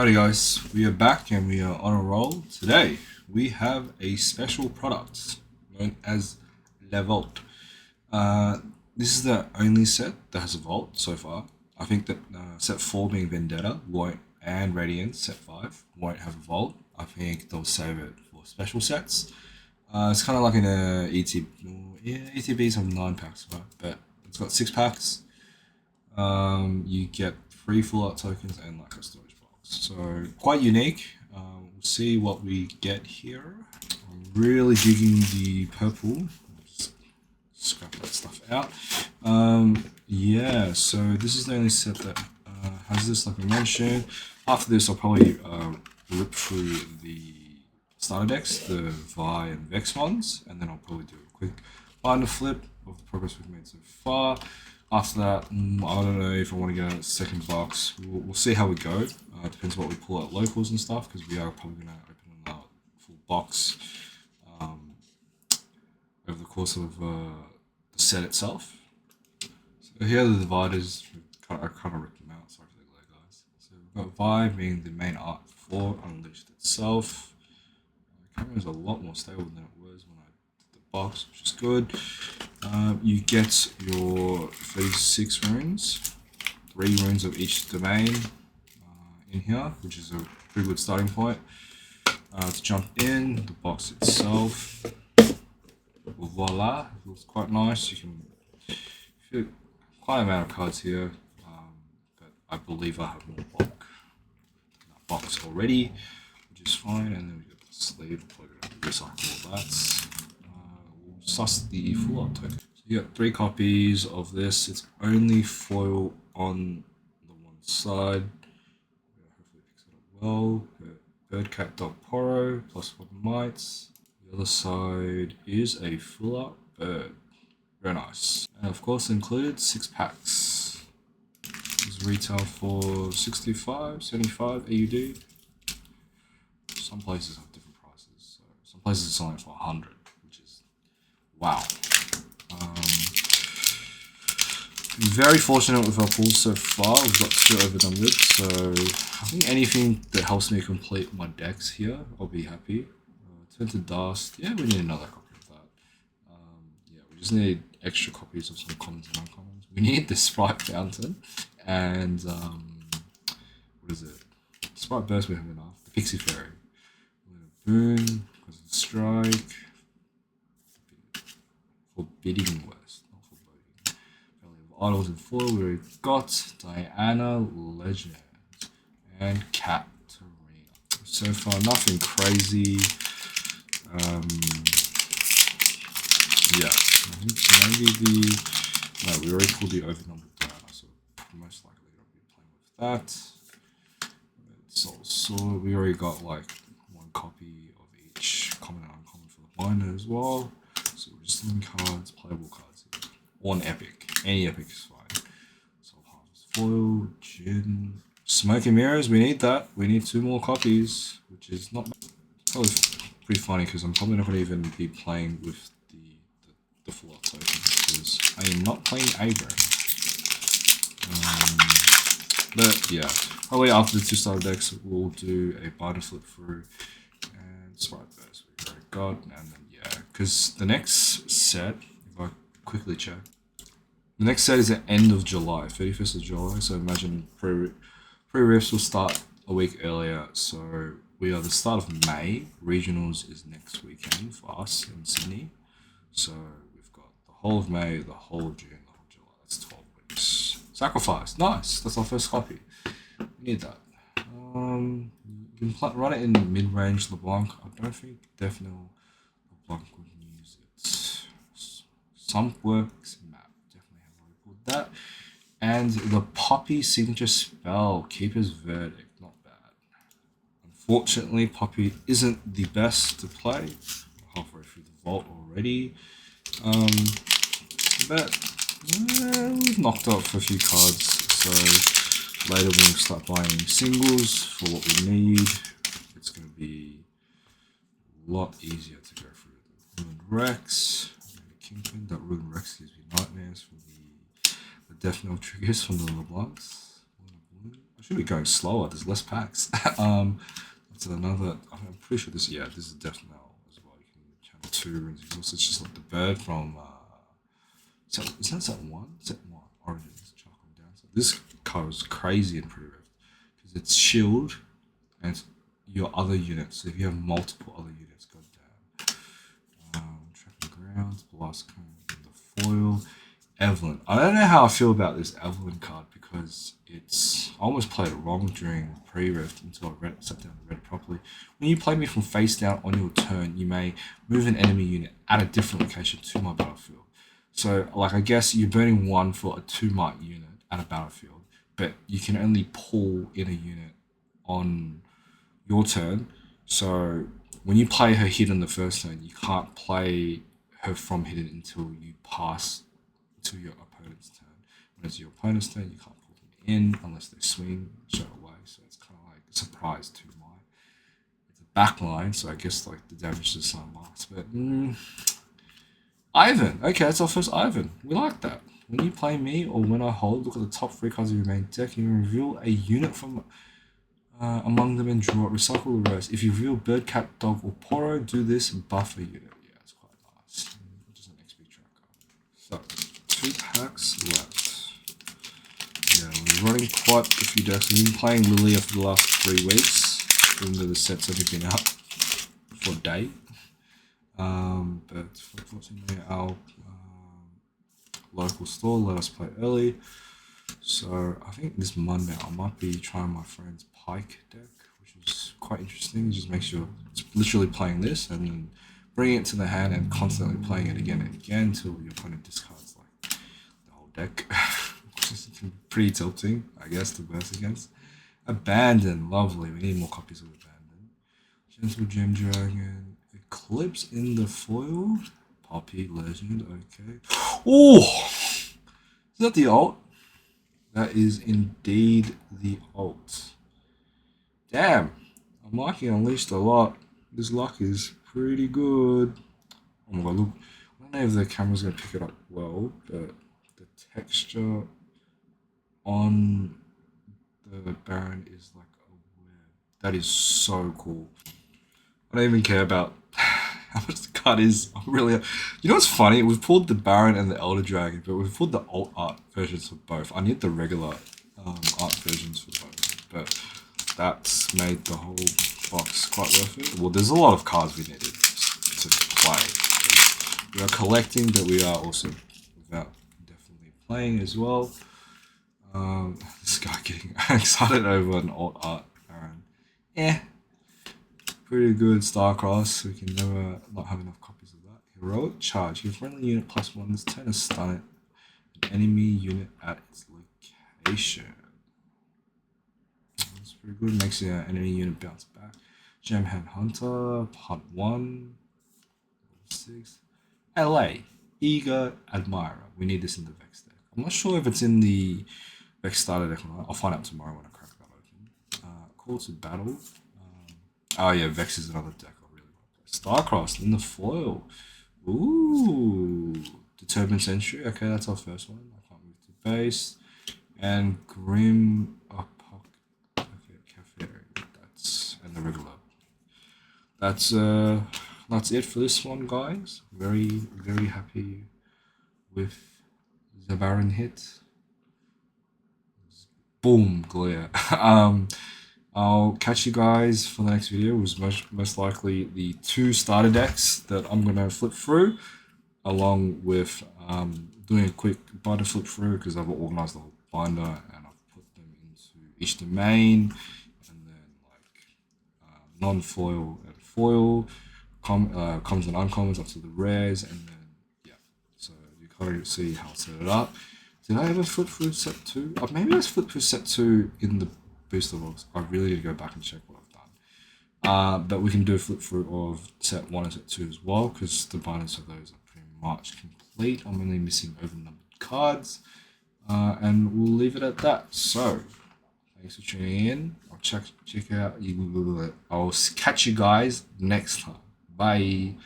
Howdy guys, we are back and we are on a roll. Today we have a special product known as Le Vault. This is the only set that has a vault so far. I think that set 4 being Vendetta won't, and Radiance set 5 won't have a vault. I think they'll save it for special sets. It's kind of like in a ETB. Yeah, ETBs have 9 packs, right? But it's got 6 packs. You get 3 full art tokens and like a storage box. So quite unique. We'll see what we get here. I'm really digging the purple. Just scrap that stuff out. Yeah, so this is the only set that has this, like I mentioned. After this, I'll probably rip through the starter decks, the Vi and Vex ones, and then I'll probably do a quick binder flip of the progress we've made so far. After that, I don't know if I want to get a second box. We'll see how we go. Depends what we pull at locals and stuff, because we are probably going to open another full box over the course of the set itself. So here are the dividers. I kind of ripped them out. Sorry for the glare, guys. So we've got Vi being the main art for Unleashed itself. The camera is a lot more stable than it was when I did the box, which is good. You get your 36 runes, 3 runes of each domain in here, which is a pretty good starting point. To jump in, the box itself, well, voila, it looks quite nice. You can fit quite an amount of cards here, but I believe I have more bulk in that box already, which is fine. And then we get the sleeve, probably going to recycle all that. We'll suss the full art token. So you got 3 copies of this. It's only foil on the one side. Hopefully it picks it up well. Bird, cat, dog, poro, plus 1 mites. The other side is a full art bird. Very nice. And of course included 6 packs. This retail for 65, 75 AUD. Some places have different prices. So some places are selling for 100, which is wow. Very fortunate with our pulls so far. We've got 2 overnumbered, so I think anything that helps me complete my decks here, I'll be happy. Turn to dust. Yeah, we need another copy of that. Yeah, we just need extra copies of some commons and uncommons. We need the Sprite Fountain and what is it? Sprite Burst we have enough. The Pixie Fairy. Boon because of the strike. Forbidding West, not foreboding. Valley of Idols and foil we already got. Diana Legend and Katarina. So far nothing crazy. Yeah, I think maybe no, we already pulled the overnumbered Diana, so most likely I'll be playing with that. Soul Sword, we already got like 1 copy of each common and uncommon for the binder as well. So we're just doing cards, playable cards here. One epic. Any epic is fine. Soul Harvest Foil, Gin. Smoke and Mirrors, we need that. We need 2 more copies, which is not bad. Probably pretty funny because I'm probably not going to even be playing with the full art token because I am not playing Aggro. But yeah, probably after the 2 starter decks, we'll do a binder flip through and Sprite Burst we already got, and then yeah, because the next set, if I quickly check, the next set is the end of July, 31st of July, so imagine pre-riffs will start a week earlier, so we are the start of May. Regionals is next weekend for us in Sydney, so we've got the whole of May, the whole of June, the whole of July, that's 12 weeks. Sacrifice, nice, that's our first copy, we need that. You can run it in mid-range LeBlanc. I don't think Defnil LeBlanc would use it. Some works map, definitely have already pulled that. And the Poppy signature spell, Keeper's Verdict, not bad. Unfortunately, Poppy isn't the best to play. We're halfway through the vault already. But we've knocked off a few cards, so later when we start buying singles for what we need, it's going to be a lot easier to go through. The Ruined Rex, Kingpin, that Ruined Rex gives me nightmares for the Death Knell triggers from the LeBlancs. I should be going slower. There's less packs. That's another. I'm pretty sure this. Yeah, this is Death Knell as well. You can channel 2 runes. It's just like the bird from. Is that set 1? Set 1. Origins. Charcoal down. So this card is crazy in Pre-Rift because it's shield and your other units. So if you have multiple other units, go down. Tracking grounds, blast cone, the foil. Evelyn. I don't know how I feel about this Evelyn card because I almost played it wrong during pre-rift until I sat down and read it properly. When you play me from face down on your turn, you may move an enemy unit at a different location to my battlefield. So, like, I guess you're burning 1 for a 2 might unit at a battlefield, but you can only pull in a unit on your turn. So, when you play her hidden the first turn, you can't play her from hidden until you pass to your opponent's turn. When it's your opponent's turn, you can't pull them in unless they swing straight away. So it's kind of like a surprise to my. It's a backline, so I guess like the damage to some marks. But Ivan, okay, that's our first Ivan. We like that. When you play me or when I hold, look at the top 3 cards of your main deck. You can reveal a unit from among them and draw it. Recycle the rest. If you reveal Bird, Cat, Dog, or Poro, do this and buff a unit. Yeah, it's quite nice. Just an XP tracker. So. 2 packs left. Yeah, we're running quite a few decks. We've been playing Lilia for the last 3 weeks, even though the set's only been out for a day. But unfortunately, our local store let us play early. So I think this Monday I might be trying my friend's Pike deck, which is quite interesting. It just makes you it's literally playing this and then bringing it to the hand and constantly playing it again and again until your opponent discards like the whole deck. Which is pretty tilting, I guess, to burst against. Abandon, lovely. We need more copies of Abandon. Gentle Gem Dragon, Eclipse in the foil. Poppy Legend, okay. Oh! Is that the ult? That is indeed the ult. Damn! I'm liking Unleashed a lot. This luck is pretty good. Oh my god, look. I don't know if the camera's going to pick it up well, but the texture on the Baron is like a web. That is so cool. I don't even care about how much the card is. I'm really, you know what's funny? We've pulled the Baron and the Elder Dragon, but we've pulled the alt art versions for both. I need the regular art versions for both, but that's made the whole box quite worth it. Well, there's a lot of cards we needed to play. We are collecting, but we are also without definitely playing as well. This guy getting excited over an alt art Baron. Yeah. Pretty good Starcross. We can never not have enough copies of that. Heroic Charge. Your friendly unit +1 this turn is stun it. An enemy unit at its location. That's pretty good. Makes the enemy unit bounce back. Gemhand Hunter. Hunt 1. 6. LA. Eager Admirer. We need this in the Vex deck. I'm not sure if it's in the Vex starter deck or not. I'll find out tomorrow when I crack that open. Call to Battle. Oh yeah, Vex is another deck I really want to play. Starcross in the foil. Ooh. Determined Sentry. Okay, that's our first one. I can't move to base. And Grim Okay, Cafe. And the regular. That's it for this one, guys. Very, very happy with the Baron hit. Boom, glare. I'll catch you guys for the next video. It was most likely the 2 starter decks that I'm gonna flip through, along with doing a quick binder flip through because I've organized the whole binder and I've put them into each domain, and then like non-foil and foil, commons and uncommons up to the rares, and then yeah. So you kind of see how to set it up. Did I ever flip through set 2? Maybe I flipped through set 2 in the booster box. I really need to go back and check what I've done. But we can do a flip through of set 1 and set 2 as well, because the bindings of those are pretty much complete. I'm only missing over-numbered cards. And we'll leave it at that. So, thanks for tuning in. I'll check out. I'll catch you guys next time. Bye.